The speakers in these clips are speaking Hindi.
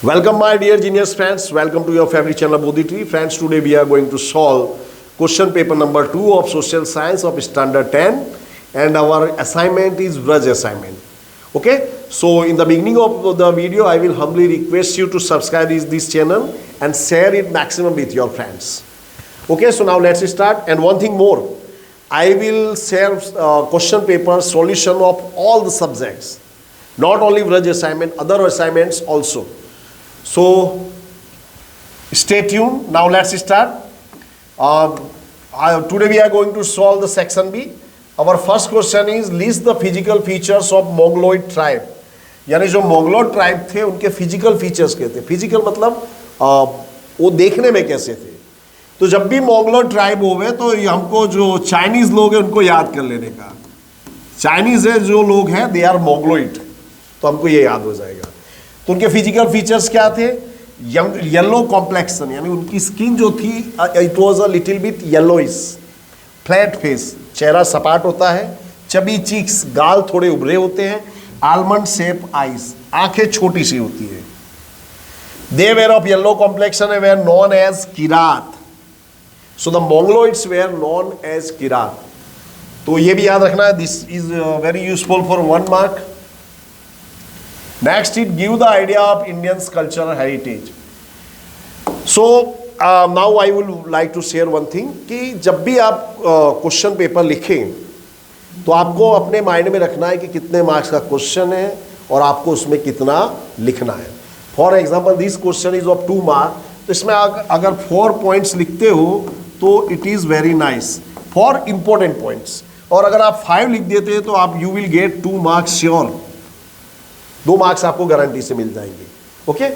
Welcome my dear genius friends, welcome to your favorite channel Bodhi Tree. Friends, today we are going to solve question paper number 2 of social science of standard 10 and our assignment is Vraj assignment. Okay, so in the beginning of the video I will humbly request you to subscribe this channel and share it maximum with your friends. Okay, so now let's start. And one thing more, I will share question paper solution of all the subjects, not only Vraj assignment, other assignments also. So stay tuned. Now let's start. Today we are going to solve the section B. Our first question is list the physical features of Mongoloid tribe. यानी जो मोंगलोइड ट्राइब थे उनके फिजिकल फीचर्स क्या थे? फिजिकल मतलब वो देखने में कैसे थे? तो जब भी मोंगलोइड ट्राइब होवे तो हमको जो चाइनीज लोग हैं उनको याद कर लेने का. चाइनीज है जो लोग हैं दे आर मोंगलोइड, तो हमको ये याद हो जाएगा. तो उनके फिजिकल फीचर्स क्या थे? येलो कॉम्प्लेक्सन, यानी उनकी स्किन जो थी it was a little bit yellowish, flat face, चेहरा सपाट होता है, चबी चीक्स, गाल थोड़े उभरे होते हैं, आलमंड शेप आईज, आंखें छोटी सी होती है. They were of yellow complexion were known as Kirat. So the Mongoloids were known as Kirat. तो ये भी याद रखना है. This is very useful for 1 mark. Next, it give the idea of Indians' cultural heritage. So now I would like to share one thing कि जब भी आप क्वेश्चन पेपर लिखें तो आपको अपने माइंड में रखना है कि कितने मार्क्स का क्वेश्चन है और आपको उसमें कितना लिखना है. For example this question is of 2 mark, तो इसमें अगर 4 पॉइंट्स लिखते हो तो it is very nice for important points. और अगर आप 5 लिख देते हैं तो आप you will get 2 marks sure. 2 marks आपको गारंटी से मिल जाएंगे. ओके,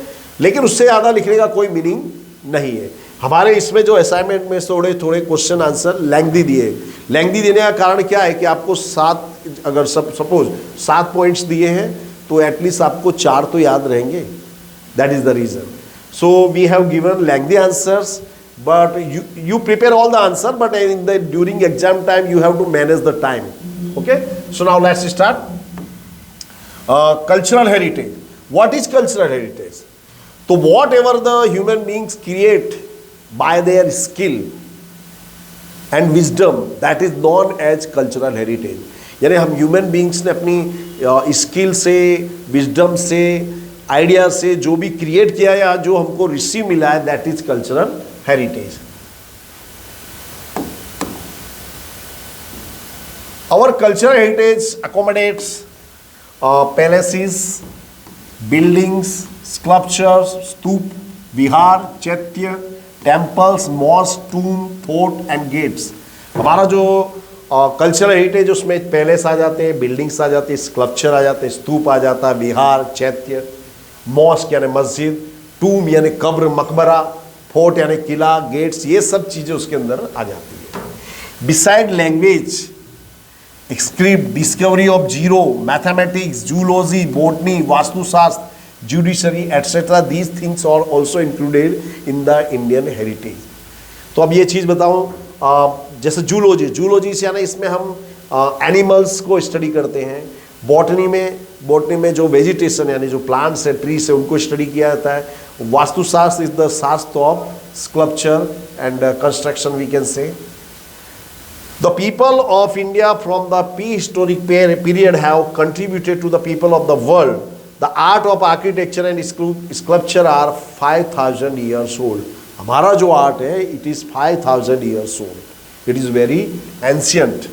लेकिन उससे ज़्यादा लिखने का कोई मीनिंग नहीं है. हमारे इसमें जो असाइनमेंट में थोड़े क्वेश्चन आंसर लेंथी दिए. लेंथी देने का कारण क्या है कि आपको 7, अगर सपोज 7 पॉइंट्स दिए हैं तो एटलीस्ट आपको 4 तो याद रहेंगे. That is the reason. So we have given lengthy answers but you prepare all the answer, but during exam time you have to manage the time. Okay, so now let's start. Cultural heritage. What is cultural heritage? So whatever the human beings create by their skill and wisdom, that is known as cultural heritage. यानी हम ह्यूमन बींग्स ने अपनी स्किल से, विजडम से, आइडिया से जो भी क्रिएट किया या जो हमको रिसीव मिला है, that is cultural heritage. Our cultural heritage accommodates palaces, buildings, sculptures, stup, vihar, chaitya, temples, mosques, tomb, fort and gates. हमारा जो कल्चरल हेरिटेज उसमें पैलेस आ जाते हैं, बिल्डिंग्स आ जाते हैं, स्कल्पचर आ जाते हैं, स्तूप आ जाता है, विहार, चैत्य, मॉस्क यानी मस्जिद, टूम यानी कब्र, मकबरा, फोर्ट यानी किला, गेट्स, ये सब चीज़ें उसके अंदर आ जाती है. Beside language, script, discovery of zero, mathematics, zoology, botany, vastushastra, judiciary etcetera, these things are also included in the Indian heritage. तो अब ये चीज़ बताऊँ, जैसे जूलॉजी से यानी इसमें हम एनिमल्स को स्टडी करते हैं. बॉटनी में जो वेजिटेशन यानी जो प्लांट्स है, ट्रीज है, उनको स्टडी किया जाता है. Vastushastra is the shastra of sculpture and construction we can say. The people of India from the prehistoric period have contributed to the people of the world. The art of architecture and sculpture are 5,000 years old. हमारा जो आर्ट है it is 5,000 years old. It is very ancient.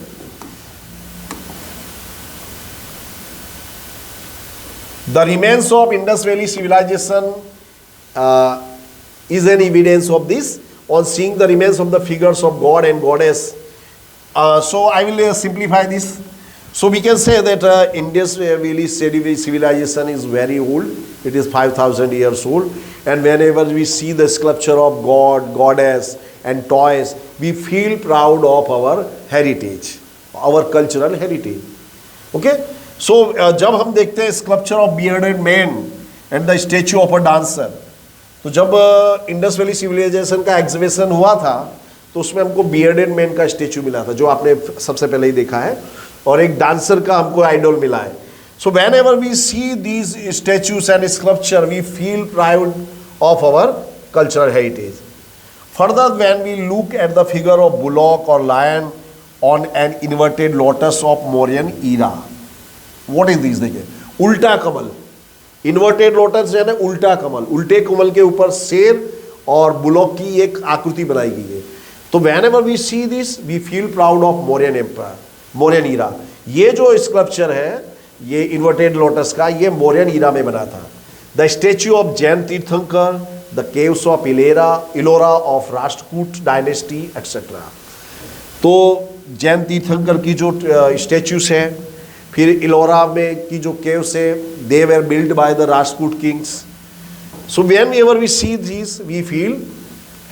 The remains of Indus Valley civilization is an evidence of this. On seeing the remains of the figures of God and Goddess, so I will simplify this. So we can say that Indus Valley civilization is very old. It is 5,000 years old. And whenever we see the sculpture of God, Goddess and toys, we feel proud of our heritage, our cultural heritage. Okay? So जब हम देखते हैं sculpture of bearded man and the statue of a dancer, तो जब इंडस वैली सिविलाइजेशन का एग्जीबिशन हुआ था तो उसमें हमको बियर्डेड मैन का स्टैचू मिला था, जो आपने सबसे पहले ही देखा है, और एक डांसर का हमको आइडल मिला है. So whenever we see these statues and sculpture, we feel proud of our cultural heritage. Further, when we look at the figure of bullock or lion on an inverted lotus of Mauryan era, what is this? देखिए, उल्टा कमल, इन्वर्टेड लोटस है ना, उल्टा कमल, उल्टे कमल के ऊपर शेर और बुलॉक की एक आकृति बनाई गई है. तो whenever we see this, we feel proud of Mauryan Empire, Mauryan era. ये जो स्कल्पचर है, ये इन्वर्टेड लोटस का, ये मौर्यन ईरा में बना था. द स्टेच्यू ऑफ जैन तीर्थंकर, the caves of Ellora of Rashtrakuta dynasty etcetera. तो जैन तीर्थंकर की जो स्टेच्यूस हैं, फिर इलोरा में की जो केव्स है, they were build by the Rashtrakuta kings. So whenever we see this, we feel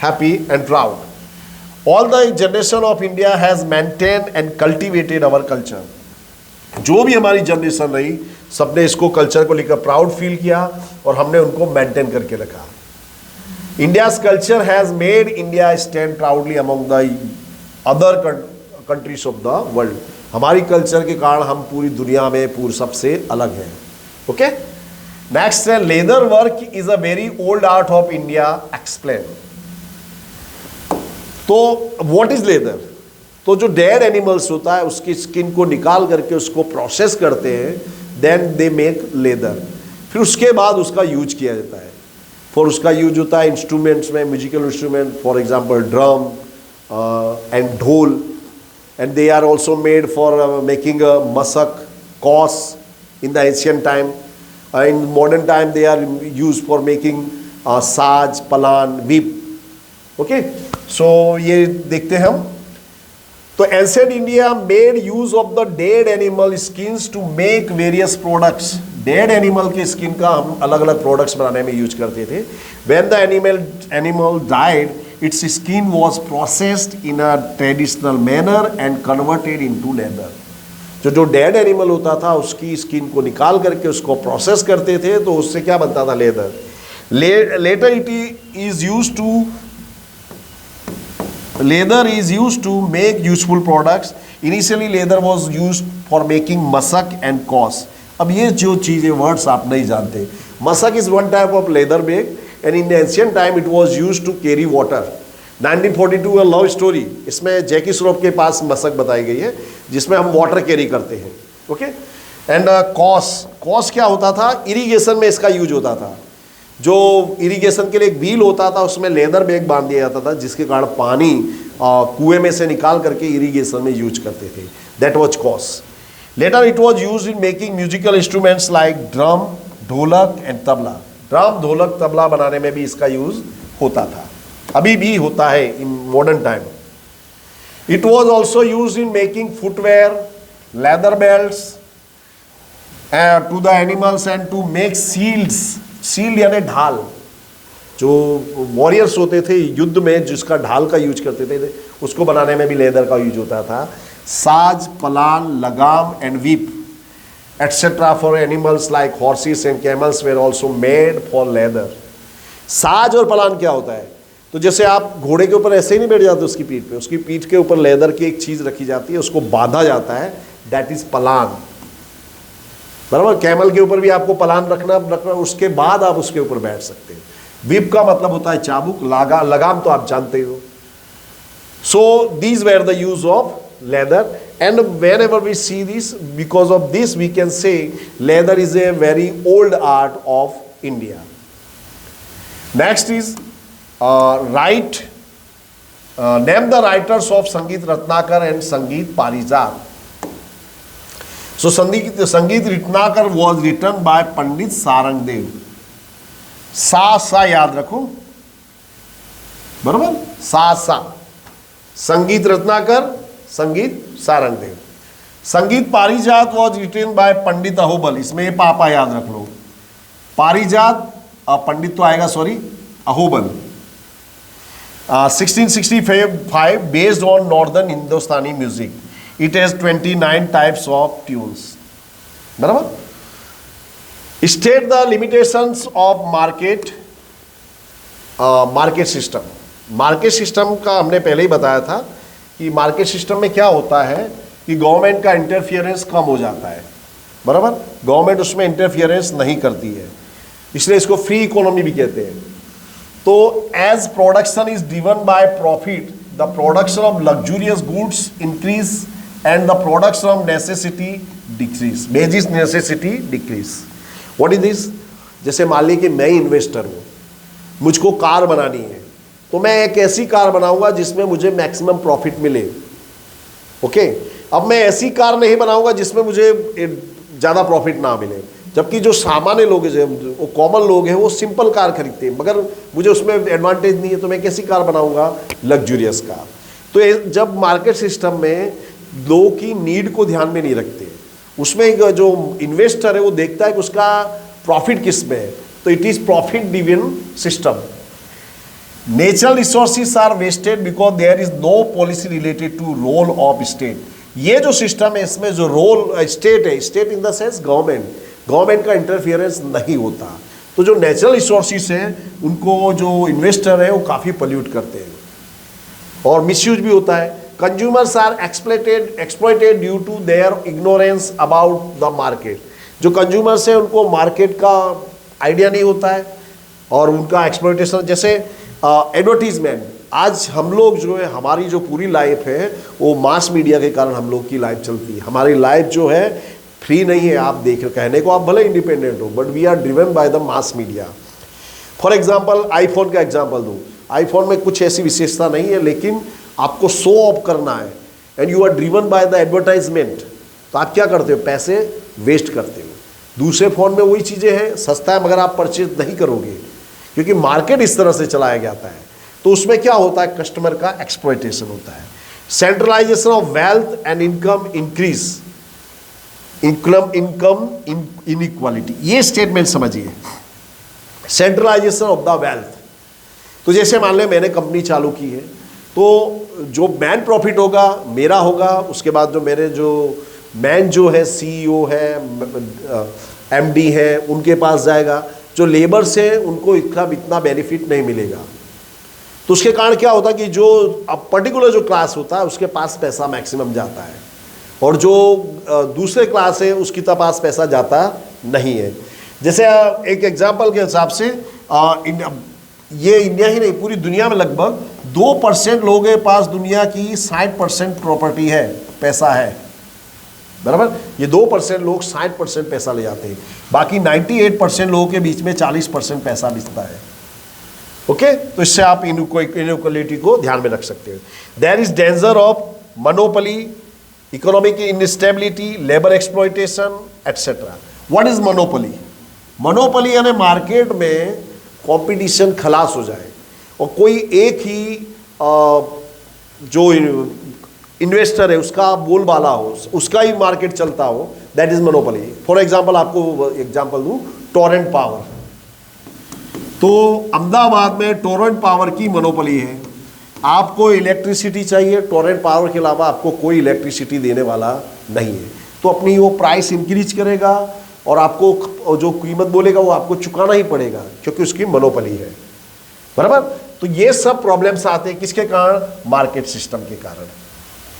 happy and proud. All the generation of India has maintain and cultivated our culture. जो भी हमारी जनरेशन रही, सबने इसको कल्चर को लेकर प्राउड फील किया और हमने उनको मेंटेन करके रखा. India's culture has made India stand proudly among the other countries of the world. हमारी कल्चर के कारण हम पूरी दुनिया में पूरी सबसे अलग हैं. ओके, नेक्स्ट है leather work is a very old art of India. Explain. तो व्हाट इज लेदर? तो जो डेड एनिमल्स होता है उसकी स्किन को निकाल करके उसको प्रोसेस करते हैं, देन दे मेक लेदर. फिर उसके बाद उसका यूज किया जाता है. फॉर उसका यूज होता है इंस्ट्रूमेंट्स में, musical instrument, for example drum and dhol. And they are also made for making masak, cause in the ancient time. In modern time they are use for making saaj, palan, whip. Okay, सो ये देखते हैं हम. तो ancient India made use of the dead animal skins to make various products. Dead animal के स्किन का हम अलग अलग प्रोडक्ट्स बनाने में यूज करते थे. When the animal died, it's skin was processed in a traditional manner and converted into leather. जो डेड एनिमल होता था उसकी स्किन को निकाल करके उसको प्रोसेस करते थे, तो उससे क्या बनता था? Leather. Later it is use to Leather is used to make useful products. Initially leather was used for making masak and cos. अब ये जो चीज़ें वर्ड्स आप नहीं जानते. Masak is one type of leather bag and in the ancient time it was used to carry water. 1942 a love story, इसमें जैकी श्रॉफ के पास मसक बताई गई है जिसमें हम वाटर कैरी करते हैं. ओके, एंड कॉस क्या होता था? इरिगेशन में इसका यूज होता था. जो इरिगेशन के लिए एक व्हील होता था उसमें लेदर बैग बांध दिया जाता था, जिसके कारण पानी कुएं में से निकाल करके इरिगेशन में यूज करते थे. That was cause. Later it was used in making musical instruments like drum, dholak and tabla. Drum, dholak, tabla बनाने में भी इसका यूज होता था, अभी भी होता है in modern time. It was also used in making footwear, leather belts to the animals and to make shields. Shield यानी ढाल. जो वॉरियर्स होते थे युद्ध में जिसका ढाल का यूज करते थे, उसको बनाने में भी लेदर का यूज होता था. Saaj, palan, lagam and whip etcetera for animals like horses and camels were also made for leather. साज और पलान क्या होता है? तो जैसे आप घोड़े के ऊपर ऐसे ही नहीं बैठ जाते उसकी पीठ पे, उसकी पीठ के ऊपर लेदर की एक चीज़ रखी जाती है, उसको बांधा जाता है, दैट इज पलान. बराबर. कैमल के ऊपर भी आपको पलान रखना, उसके बाद आप उसके ऊपर बैठ सकते हैं. विप का मतलब होता है चाबुक, लगाम तो आप जानते हो. So these were the use of leather. And whenever we see this, because of this we can say leather is a very old art of India. Next is write. Name the writers of Sangeet Ratnakar and संगीत पारिजात. So संगीत रत्नाकर was written by पंडित सारंगदेव. सा याद रखो, बराबर. सा संगीत रत्नाकर, संगीत सारंगदेव. संगीत पारिजात was written by पंडित अहोबल. इसमें ये पापा याद रख लो. पारिजात पंडित तो आएगा, sorry, Ahobal. 1665 based on northern Hindustani music. It has 29 types of tunes. बराबर. State the limitations of market system. Market system का हमने पहले ही बताया था कि मार्केट सिस्टम में क्या होता है कि गवर्नमेंट का इंटरफियरेंस कम हो जाता है. बराबर, गवर्नमेंट उसमें इंटरफियरेंस नहीं करती है, इसलिए इसको फ्री इकोनॉमी भी कहते हैं। तो as production is driven by profit, the production of luxurious goods increase and the production of necessity decrease, basis necessity decrease. What is this? जैसे मान ली कि मैं इन्वेस्टर हूँ, मुझको कार बनानी है, तो मैं एक ऐसी कार बनाऊंगा जिसमें मुझे मैक्सिमम प्रॉफिट मिले। ओके, अब मैं ऐसी कार नहीं बनाऊंगा जिसमें मुझे ज़्यादा प्रॉफिट ना मिले, जबकि जो सामान्य लोग हैं, वो कॉमन लोग हैं, वो सिंपल कार खरीदते हैं, मगर मुझे उसमें एडवांटेज नहीं है, तो मैं कैसी कार बनाऊंगा? Luxurious car. तो जब मार्केट सिस्टम में लोगों की नीड को ध्यान में नहीं रखते, उसमें जो इन्वेस्टर है वो देखता है कि उसका प्रॉफिट किस में है, तो it is profit driven system. Natural resources are wasted because there is no policy related to role of state. ये जो सिस्टम है, इसमें जो रोल स्टेट है, state in the sense government का इंटरफियरेंस नहीं होता। तो जो नेचुरल रिसोर्सेज हैं उनको जो इन्वेस्टर है वो काफ़ी पोल्यूट करते हैं और मिसयूज भी होता है। Consumers are exploited due to their ignorance about the market. जो कंज्यूमर्स हैं उनको मार्केट का आइडिया नहीं होता है और उनका एक्सप्लॉइटेशन, जैसे एडवर्टीजमेंट। आज हम लोग जो है, हमारी जो पूरी लाइफ है वो मास मीडिया के कारण हम लोग की लाइफ चलती है। हमारी लाइफ जो है फ्री नहीं है, आप देख कहने को आप भले इंडिपेंडेंट हो, but we are driven by the mass media. For example iPhone का एग्जांपल दूं, आईफोन में कुछ ऐसी विशेषता नहीं है, लेकिन आपको शो ऑफ करना है and you are driven by the advertisement, तो आप क्या करते हो? पैसे वेस्ट करते हो। दूसरे फ़ोन में वही चीज़ें हैं, सस्ता है, मगर आप परचेज नहीं करोगे क्योंकि मार्केट इस तरह से चलाया जाता है। तो उसमें क्या होता है? कस्टमर का एक्सप्लॉइटेशन होता है। Centralization of wealth and income increase, income inequality, ये स्टेटमेंट समझिए। सेंट्रलाइजेशन ऑफ द वेल्थ, तो जैसे मान लें मैंने कंपनी चालू की है, तो जो मैन प्रॉफिट होगा मेरा होगा, उसके बाद जो मेरे जो मैन जो है सीईओ है, एमडी है, उनके पास जाएगा। जो लेबर्स हैं उनको इतना बेनिफिट नहीं मिलेगा। तो उसके कारण क्या होता है कि जो अब पर्टिकुलर जो क्लास होता है उसके पास पैसा मैक्सिमम जाता है और जो दूसरे क्लास है उसकी पास पैसा जाता नहीं है। जैसे एक एग्जांपल के हिसाब से ये इंडिया ही नहीं, पूरी दुनिया में लगभग 2% लोगों के पास दुनिया की 60% प्रॉपर्टी है, पैसा है, बराबर। ये 2% लोग 60% पैसा ले जाते हैं, बाकी 98% लोगों के बीच में 40% पैसा बिकता है। ओके, तो इससे आप इनइक्वालिटी को ध्यान में रख सकते हैं। There is danger of monopoly, economic instability, labour exploitation etcetera. What is monopoly? Monopoly यानी मार्केट में कंपटीशन खलास हो जाए और कोई एक ही जो इन्वेस्टर है उसका बोलबाला हो, उसका ही मार्केट चलता हो, that is monopoly. For example आपको एग्जांपल दूं, टोरेंट पावर। तो अहमदाबाद में टोरेंट पावर की मोनोपोली है। आपको इलेक्ट्रिसिटी चाहिए, टोरेंट पावर के अलावा आपको कोई इलेक्ट्रिसिटी देने वाला नहीं है, तो अपनी वो प्राइस इंक्रीज करेगा और आपको जो कीमत बोलेगा वो आपको चुकाना ही पड़ेगा क्योंकि उसकी मोनोपोली है, बराबर। तो ये सब प्रॉब्लम्स आते हैं किसके कारण? मार्केट सिस्टम के कारण।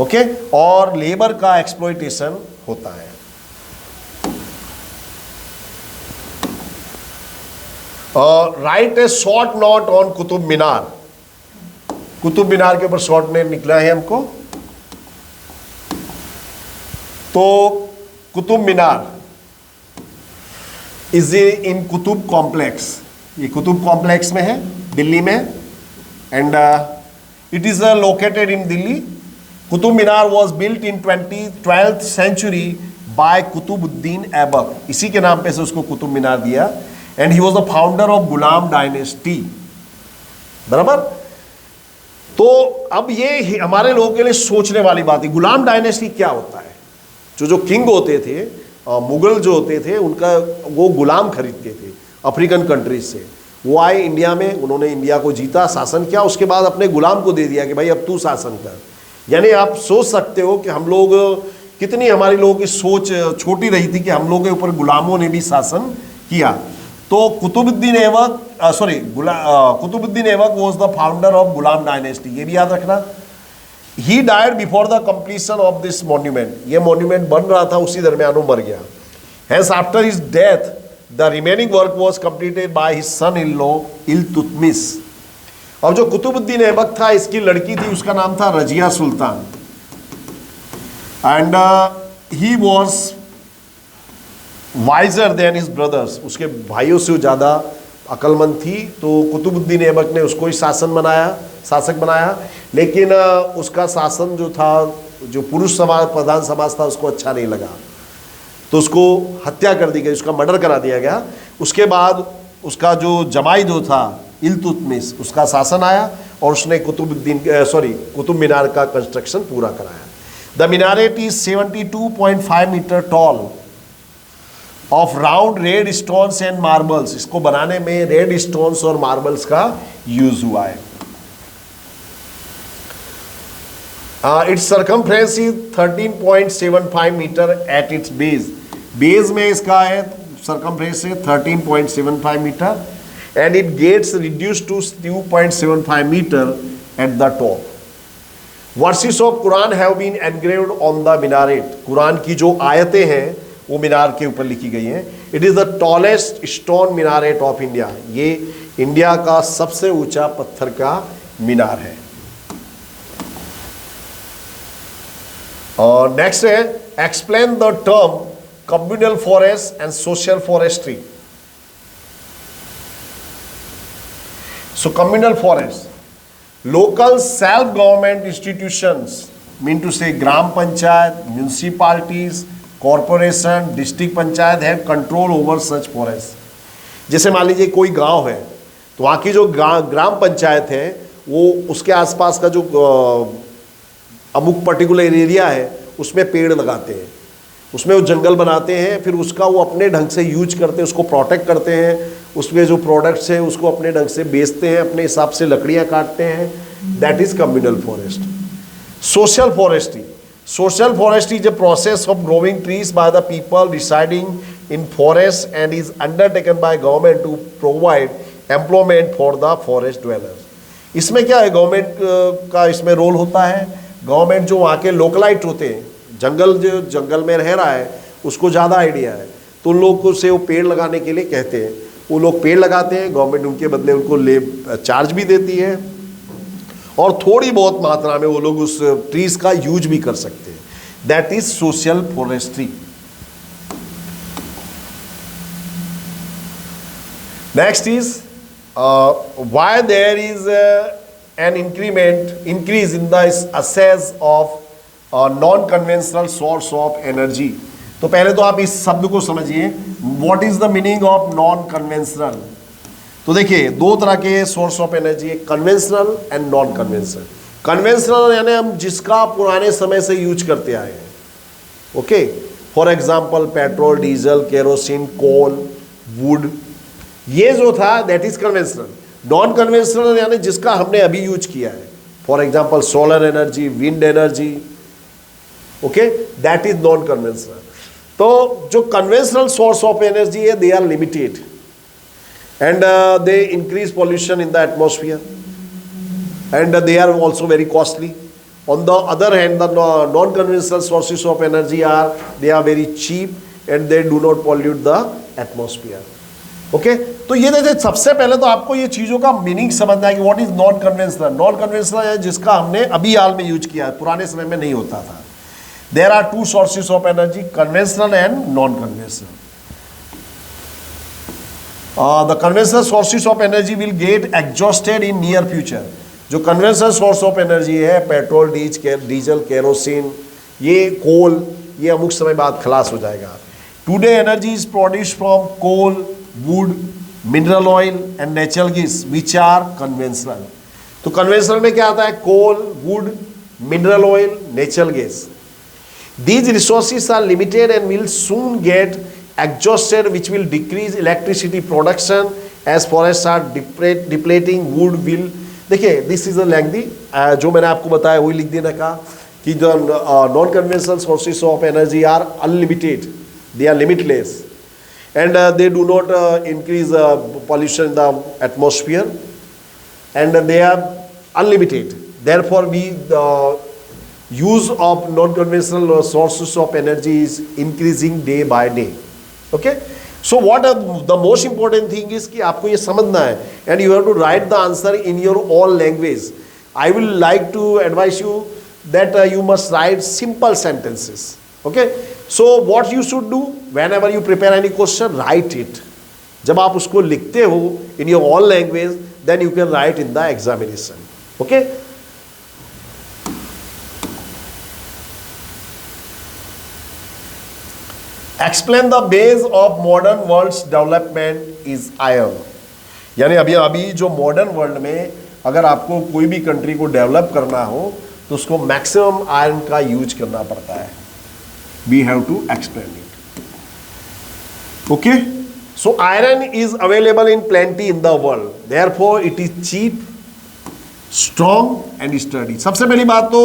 ओके, और लेबर का एक्सप्लॉइटेशन होता है। Write a short note on Qutub Minar. Qutub Minar के ऊपर शॉर्ट नोट निकला है हमको। तो Qutub Minar is in Qutub complex, ये कुतुब कॉम्प्लेक्स में है दिल्ली में, and it is located in Delhi. Qutub Minar was built in 12th century by Qutubuddin Aibak, इसी के नाम पे से उसको कुतुब मीनार दिया। And he was the founder of Ghulam dynasty, बराबर। तो अब ये हमारे लोगों के लिए सोचने वाली बात है, गुलाम डायनेस्टी क्या होता है? जो किंग होते थे, मुगल जो होते थे, उनका वो गुलाम खरीदते थे अफ्रीकन कंट्रीज से। वो आए इंडिया में, उन्होंने इंडिया को जीता, शासन किया, उसके बाद अपने गुलाम को दे दिया कि भाई अब तू शासन कर। यानी आप सोच सकते हो कि हम लोग कितनी, हमारी लोगों की सोच छोटी रही थी कि हम लोगों के ऊपर गुलामों ने भी शासन किया। तो Qutubuddin Aibak Qutubuddin Aibak was the founder of Ghulam dynasty, ये भी याद रखना। He died before the completion of this monument, ये मॉन्यूमेंट बन रहा था उसी दरमियान वो मर गया। Hence, after his death, the remaining work was completed by his son-in-law Iltutmish. अब जो कुतुबुद्दीन ऐबक था, इसकी लड़की थी, उसका नाम था Razia Sultan, and he was wiser than his brothers. उसके भाइयों से वो ज़्यादा अक्लमंद थी, तो कुतुबुद्दीन ऐबक ने उसको ही शासक बनाया. लेकिन उसका शासन जो था, जो पुरुष समाज, प्रधान समाज था, उसको अच्छा नहीं लगा, तो उसको हत्या कर दी गई, उसका मर्डर करा दिया गया. उसके बाद उसका जो जमाई जो था इल्तुतमिश, उसका शासन आया और उसने कुतुब मीनार का कंस्ट्रक्शन पूरा कराया. The minaret is 72.5 metre tall of round red stones and marbles. इसको बनाने में रेड स्टोन्स और मार्बल्स का यूज हुआ है. Its circumference is 13.75 metre at its base में इसका है सर्कमफ्रेंस है 13.75 metre, and it gets reduce to 2.75 metre at the top. Verses of Quran have been engraved on the minaret. कुरान की जो आयतें हैं वो मीनार के ऊपर लिखी गई हैं. It is the tallest stone minaret of India. ये इंडिया का सबसे ऊंचा पत्थर का मीनार है. और नेक्स्ट है explain the term communal forest and social forestry. So communal forest, local self-government institutions, mean to say gram panchayat, municipalities, corporation, district panchayat have control over such forest. जैसे मान लीजिए कोई गांव है, तो वहाँ की जो ग्राम पंचायत है, वो उसके आसपास का जो अमुक पर्टिकुलर एरिया है, उसमें पेड़ लगाते हैं, उसमें वो जंगल बनाते हैं, फिर उसका वो अपने ढंग से यूज करते हैं, उसको प्रोटेक्ट करते हैं, उसमें जो प्रोडक्ट्स हैं उसको अपने ढंग से बेचते हैं, अपने हिसाब से लकड़ियाँ काटते हैं. That is communal forest. Social forestry, social forestry is a process of growing trees by the people residing in forest and is undertaken by government to provide employment for the forest dwellers. इसमें क्या है, गवर्नमेंट का इसमें रोल होता है. गवर्नमेंट जो वहाँ के लोकलाइट होते हैं, जो जंगल में रह रहा है, उसको ज़्यादा आइडिया है, तो उन लोगों से वो पेड़ लगाने के लिए कहते हैं, वो लोग पेड़ लगाते हैं, गवर्नमेंट उनके बदले उनको चार्ज भी देती है, और थोड़ी बहुत मात्रा में वो लोग उस ट्रीज का यूज भी कर सकते हैं. That is social forestry. Next is why there is an increase in the uses of non conventional source of energy. तो पहले तो आप इस शब्द को समझिए, what is the meaning of non conventional. तो देखिए दो तरह के सोर्स ऑफ एनर्जी है, conventional and non conventional. Conventional यानी हम जिसका पुराने समय से यूज करते आए हैं. Okay, for example petrol, diesel, kerosene, coal, wood, ये जो था that is conventional. Non conventional यानी जिसका हमने अभी यूज किया है, for example solar energy, wind energy. Okay, that is non conventional. तो जो कन्वेंशनल सोर्स ऑफ एनर्जी है, they are limited and they increase pollution in the atmosphere and they are also very costly. On the other hand, the non conventional sources of energy they are very cheap and they do not pollute the atmosphere. Okay, तो ये देखिए सबसे पहले तो आपको ये चीज़ों का मीनिंग समझना है कि what is non conventional. Non conventional है जिसका हमने अभी हाल में यूज किया है, पुराने समय में नहीं होता था. There are two sources of energy, conventional and non-conventional. The conventional sources of energy will get exhausted in near future. जो conventional source of energy है, पेट्रोल, डीजल, केरोसिन, ये कोल, ये अमुक समय बाद खलास हो जाएगा. Today energy is produced from coal, wood, mineral oil and natural gas, which are conventional. तो conventional में क्या आता है, coal, wood, mineral oil, natural gas. These resources are limited and will soon get exhausted, which will decrease electricity production as forests are depleting. Wood will, देखिए this is a lengthy, जो मैंने आपको बताया वही लिख देना का कि the non-conventional sources of energy are unlimited, they are limitless, and they do not increase pollution in the atmosphere, and they are unlimited. Therefore, use of non-conventional sources of energy is increasing day by day. Okay, so what the most important thing is कि आपको ये समझना है, and you have to write the answer in your own language. I will like to advise you that you must write simple sentences. Okay, so what you should do whenever you prepare any question, write it. जब आप उसको लिखते हो in your own language, then you can write in the examination. Okay, explain the base of modern world's development is iron. यानी अभी जो मॉडर्न वर्ल्ड में अगर आपको कोई भी कंट्री को डेवलप करना हो तो उसको मैक्सिमम आयरन का यूज करना पड़ता है. We have to explain it. Okay, so iron is available in plenty in the world, therefore it is cheap, strong and sturdy. सबसे पहली बात तो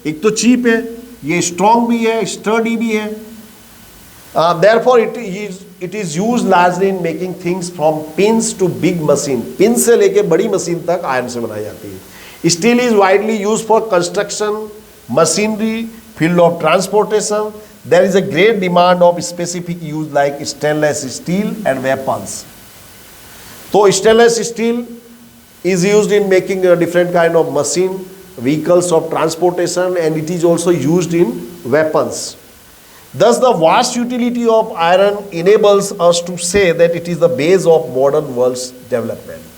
एक तो चीप है, ये स्ट्रॉन्ग भी है, स्टडी भी है. Therefore it is use largely in making things from pins to big machine. Pin से लेके बड़ी मशीन तक आयरन से बनाई जाती है. Steel is widely used for construction, machinery, field of transportation. There is a great demand of specific use like stainless steel and weapons. So stainless steel is used in making a different kind of machine, vehicles of transportation, and it is also used in weapons. Thus the vast utility of iron enables us to say that it is the base of modern world's development.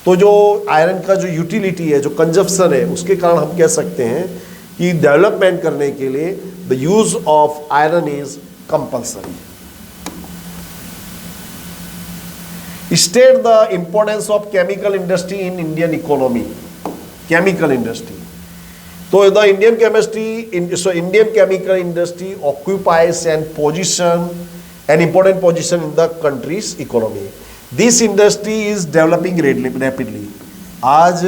तो जो आयरन का जो यूटिलिटी है, जो कंजप्शन है, उसके कारण हम कह सकते हैं कि डेवलपमेंट करने के लिए the use of iron is compulsory. State the importance of chemical industry in Indian economy. Chemical industry, तो the Indian chemical industry occupies an important position in the country's economy. This industry is developing rapidly. आज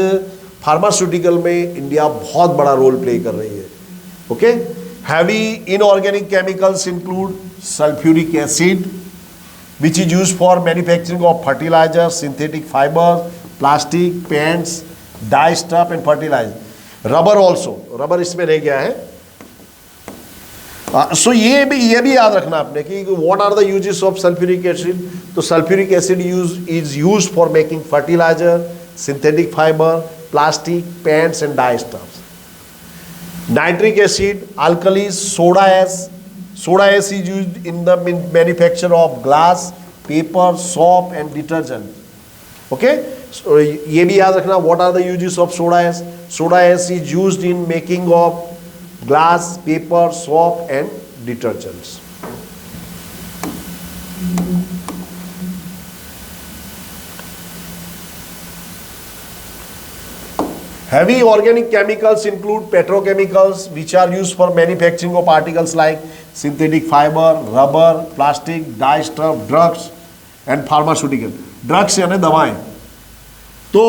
फार्मास्यूटिकल में इंडिया बहुत बड़ा रोल प्ले कर रही है. Okay, heavy inorganic chemicals include sulphuric acid which is use for manufacturing of fertiliser, synthetic fibre, plastic, paints, dye stuff and fertilizer. Rubber also, rubber इसमें रह गया है. सो ये भी याद रखना आपने कि what are the uses of sulphuric acid. तो sulphuric acid is used for making fertiliser, synthetic fibre, plastic, paints and dye stuffs. Nitric acid, alkalis, soda ash is used in the manufacture of glass, paper, soap and detergent. Okay, ये भी याद रखना what are the uses of soda ash. Soda ash is used in making of glass, paper, soap and detergents. Heavy organic chemicals include petrochemicals which are used for manufacturing of articles like synthetic fiber, rubber, plastic, dyestuff, drugs and pharmaceutical. Drugs यानी दवाएं. तो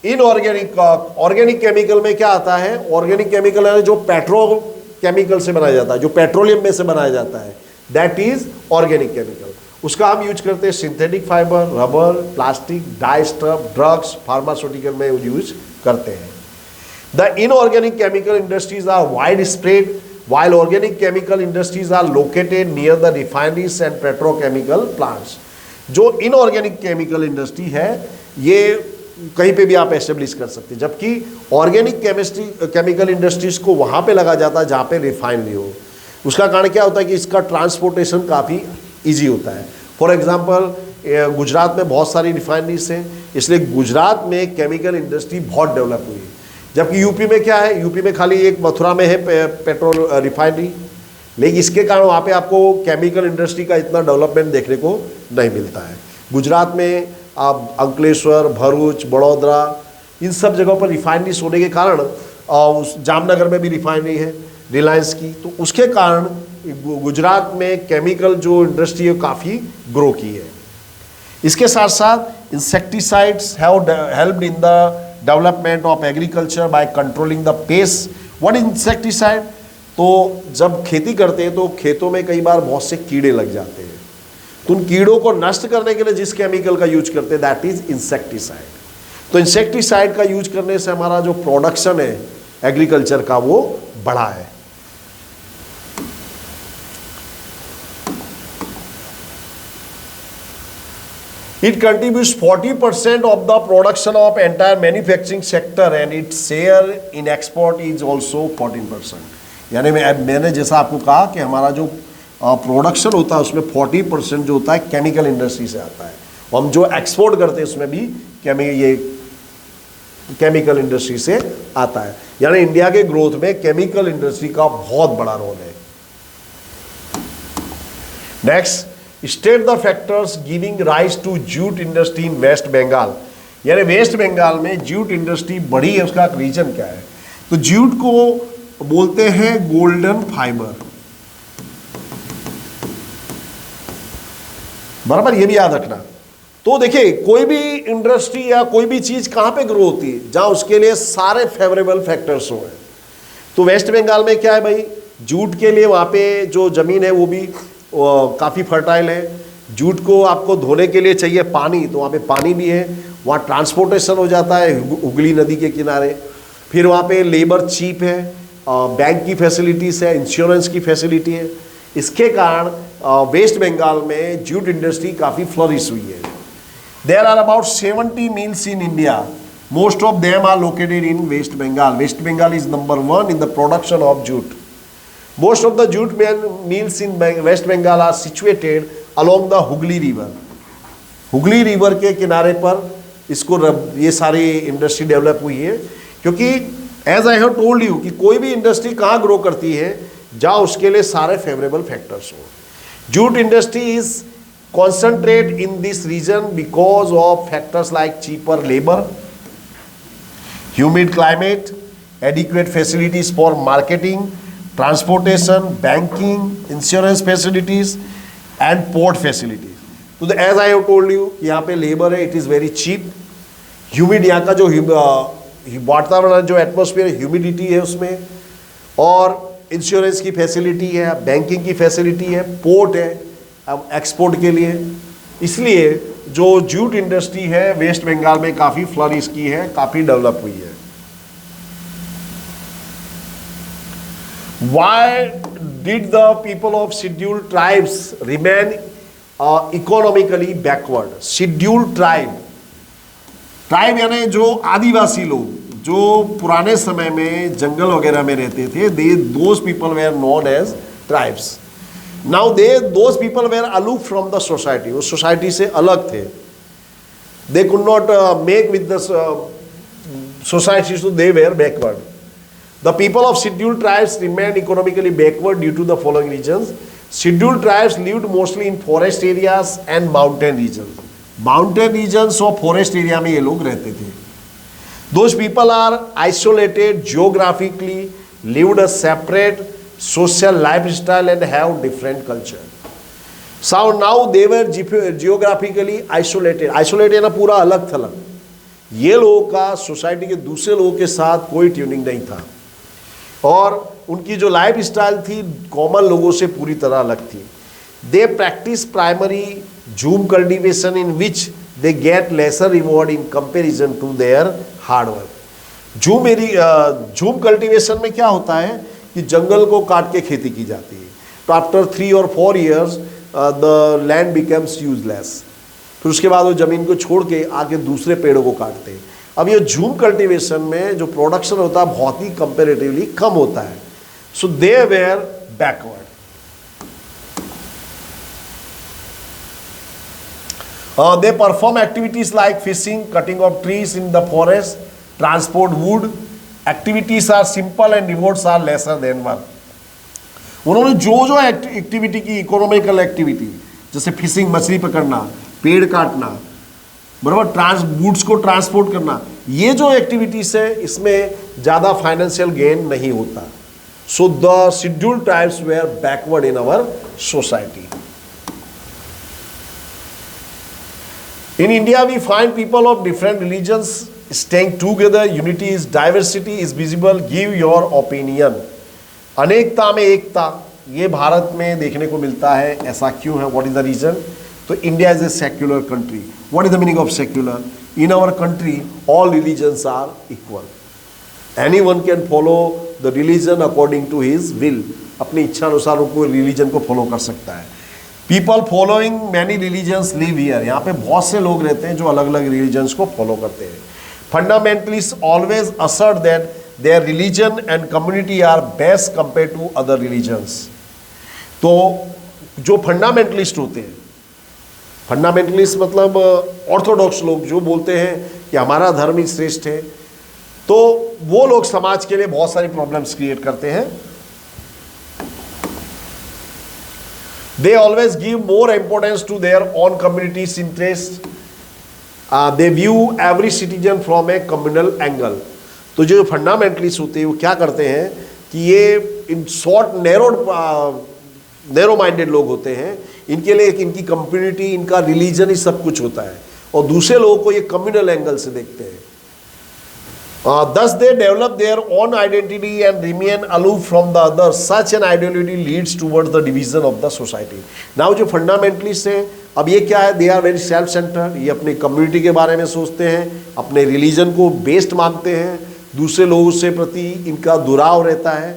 इनऑर्गेनिक ऑर्गेनिक केमिकल में क्या आता है? ऑर्गेनिक केमिकल है जो पेट्रोकेमिकल से बनाया जाता है, जो पेट्रोलियम में से बनाया जाता है, दैट इज ऑर्गेनिक केमिकल. उसका हम यूज करते हैं synthetic fibre, rubber, plastic, dye stuff, drugs, pharmaceutical में यूज करते हैं. The inorganic chemical industries are widespread while organic chemical industries are located near the refineries and petrochemical plants. जो इनऑर्गेनिक केमिकल इंडस्ट्री है ये कहीं पे भी आप एस्टेब्लिश कर सकते हैं, जबकि ऑर्गेनिक केमिकल इंडस्ट्रीज को वहाँ पे लगा जाता है जहाँ पे रिफाइनरी हो. उसका कारण क्या होता है कि इसका ट्रांसपोर्टेशन काफ़ी इजी होता है. फॉर एग्जांपल गुजरात में बहुत सारी रिफाइनरीज हैं, इसलिए गुजरात में केमिकल इंडस्ट्री बहुत डेवलप हुई है. जबकि यूपी में क्या है, यूपी में खाली एक मथुरा में है पेट्रोल रिफाइनरी, लेकिन इसके कारण वहाँ पे आपको केमिकल इंडस्ट्री का इतना डेवलपमेंट देखने को नहीं मिलता है. गुजरात में आप अंकलेश्वर, भरूच, बड़ौदा, इन सब जगहों पर रिफाइनरीज होने के कारण, उस जामनगर में भी रिफाइनरी है रिलायंस की, तो उसके कारण गुजरात में केमिकल जो इंडस्ट्री है काफ़ी ग्रो की है. इसके साथ साथ insecticides have helped in the development of agriculture by controlling the paste. What is insecticide? तो जब खेती करते हैं तो खेतों में कई बार बहुत से कीड़े लग जाते हैं, तो उन कीड़ों को नष्ट करने के लिए जिस केमिकल का यूज करते हैं दैट इज इंसेक्टिसाइड. तो इंसेक्टिसाइड का यूज करने से हमारा जो प्रोडक्शन है एग्रीकल्चर का वो बढ़ा है. It contributes 40% of the production of entire manufacturing sector and its share in export is also 14%। यानी मैंने जैसा आपको कहा कि हमारा जो प्रोडक्शन होता है उसमें 40% जो होता है केमिकल इंडस्ट्री से आता है, और हम जो एक्सपोर्ट करते हैं उसमें भी ये केमिकल इंडस्ट्री से आता है। यानी इंडिया के ग्रोथ में केमिकल इंडस्ट्री का बहुत बड़ा रोल है। Next, state the factors giving rise to jute industry in West Bengal. यानी वेस्ट बंगाल में जूट इंडस्ट्री बढ़ी है, उसका रीजन क्या है? तो जूट को बोलते हैं गोल्डन फाइबर, बराबर, ये भी याद रखना। तो देखिए कोई भी इंडस्ट्री या कोई भी चीज कहां पे ग्रो होती है? जहां उसके लिए सारे फेवरेबल फैक्टर्स हो। तो वेस्ट बंगाल में क्या है भाई, जूट के लिए वहां पे जो जमीन है वो भी काफ़ी फर्टाइल है। जूट को आपको धोने के लिए चाहिए पानी, तो वहाँ पे पानी भी है। वहाँ ट्रांसपोर्टेशन हो जाता है हुगली नदी के किनारे। फिर वहाँ पे लेबर चीप है, बैंक की फैसिलिटीज़ है, इंश्योरेंस की फैसिलिटी है। इसके कारण वेस्ट बंगाल में जूट इंडस्ट्री काफ़ी फ्लरिश हुई है। There are about 70 mills in India, most of them are located in West Bengal. West Bengal is number 1 in the production of jute. Most of the jute mills in West Bengal are situated along the Hooghly River। Hooghly river के किनारे पर इसको ये सारी इंडस्ट्री डेवलप हुई है, क्योंकि as I have told you कि कोई भी इंडस्ट्री कहाँ ग्रो करती है जहाँ उसके लिए सारे फेवरेबल फैक्टर्स हो। Jute industry is concentrate in this region because of factors like cheaper labour, humid climate, adequate facilities for marketing, transportation, banking, insurance facilities and port facilities. तो as I have told you, यहाँ पे लेबर है, it is very cheap. Humid, यहाँ का जो वातावरण, जो एटमोसफियर, ह्यूमिडिटी है उसमें, और इंश्योरेंस की फैसिलिटी है, बैंकिंग की फैसिलिटी है, पोर्ट है अब एक्सपोर्ट के लिए। इसलिए जो जूट इंडस्ट्री है वेस्ट बंगाल में काफ़ी फ्लरिश की है, काफ़ी डेवलप हुई है। Why did the people of scheduled tribes remain economically backward? Scheduled tribe यानी जो आदिवासी लोग जो पुराने समय में जंगल वगैरह में रहते थे, those people were known as tribes. Now those people were aloof from the society. वो सोसाइटी से अलग थे। They could not make with the society, so they were backward. The people of scheduled tribes remained economically backward due to the following reasons. Scheduled tribes lived mostly in forest areas and mountain regions. Mountain regions और forest area में ये लोग रहते थे। Those people are isolated geographically, lived a separate social lifestyle and have different culture. So now they were geographically isolated. Isolated ना पूरा अलग थलग। ये लोगों का सोसाइटी के दूसरे लोगों के साथ कोई ट्यूनिंग नहीं था, और उनकी जो लाइफ स्टाइल थी कॉमन लोगों से पूरी तरह अलग थी। They practise primary jhum cultivation in which they get lesser reward in comparison to their hard work. Jhum cultivation में क्या होता है कि जंगल को काट के खेती की जाती है, तो आफ्टर 3 और 4 years the land becomes useless. फिर उसके बाद वो ज़मीन को छोड़ के आके दूसरे पेड़ों को काटते हैं। अब ये जूम कल्टीवेशन में जो प्रोडक्शन होता है बहुत ही कंपेरेटिवली कम होता है। So they were backward. They perform activities like fishing, cutting of trees in the forest, transport wood. Activities are simple and rewards are lesser than work. उन्होंने जो एक्टिविटी की, इकोनॉमिकल एक्टिविटी जैसे फिशिंग, मछली पकड़ना, पेड़ काटना, बराबर, वुड्स को ट्रांसपोर्ट करना, ये जो एक्टिविटीज है इसमें ज़्यादा फाइनेंशियल गेन नहीं होता। So the scheduled tribes were backward in our society. In India, we find people of different religions staying together. Unity is diversity is visible. Give your opinion. अनेकता में एकता, ये भारत में देखने को मिलता है। ऐसा क्यों है? What is the reason? तो India is a secular country. What is the meaning of secular? In our country, all religions are equal. Anyone can follow the religion according to his will. अपनी इच्छा अनुसार वो कोई religion को follow कर सकता है। People following many religions live here, यहाँ पे बहुत से लोग रहते हैं जो अलग अलग रिलीजन्स को फॉलो करते हैं। Fundamentalist always assert that their religion and community are best compare to other religions. तो जो फंडामेंटलिस्ट होते हैं, फंडामेंटलिस्ट मतलब ऑर्थोडॉक्स लोग जो बोलते हैं कि हमारा धर्म ही श्रेष्ठ है, तो वो लोग समाज के लिए बहुत सारी प्रॉब्लम्स क्रिएट करते हैं। They always give more importance to their own community's interest. They view every citizen from a communal angle. तो जो फंडामेंटलिस्ट होते हैं वो क्या करते हैं कि ये इन शॉर्ट नैरो माइंडेड लोग होते हैं, इनके लिए इनकी कम्युनिटी, इनका रिलीजन ही सब कुछ होता है, और दूसरे लोगों को ये कम्युनल एंगल से देखते हैं। Thus they develop their own identity and remain aloof from the others. Such an ideology leads towards the division of the society. Now जो फंडामेंटलिस्ट हैं, अब ये क्या है, they are very self centred, ये अपनी कम्युनिटी के बारे में सोचते हैं, अपने रिलीजन को बेस्ट मानते हैं, दूसरे लोगों से प्रति इनका दुराव रहता है।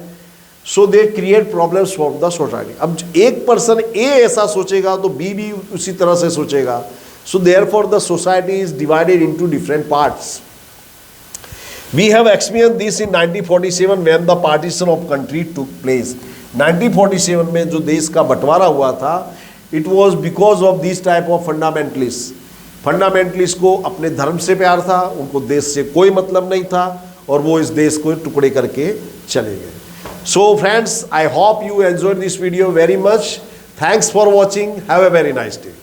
So they create problems for the society. अब एक पर्सन ए ऐसा सोचेगा तो बी भी उसी तरह से सोचेगा। So therefore the society is divided into different parts. We have experienced this in 1947 when the partition of country took place. 1947 में जो देश का बंटवारा हुआ था, it was because of this type of fundamentalists. Fundamentalist को अपने धर्म से प्यार था, उनको देश से कोई मतलब नहीं था, और वो इस देश को टुकड़े करके चले गए। So friends, I hope you enjoyed this video very much. Thanks for watching. Have a very nice day.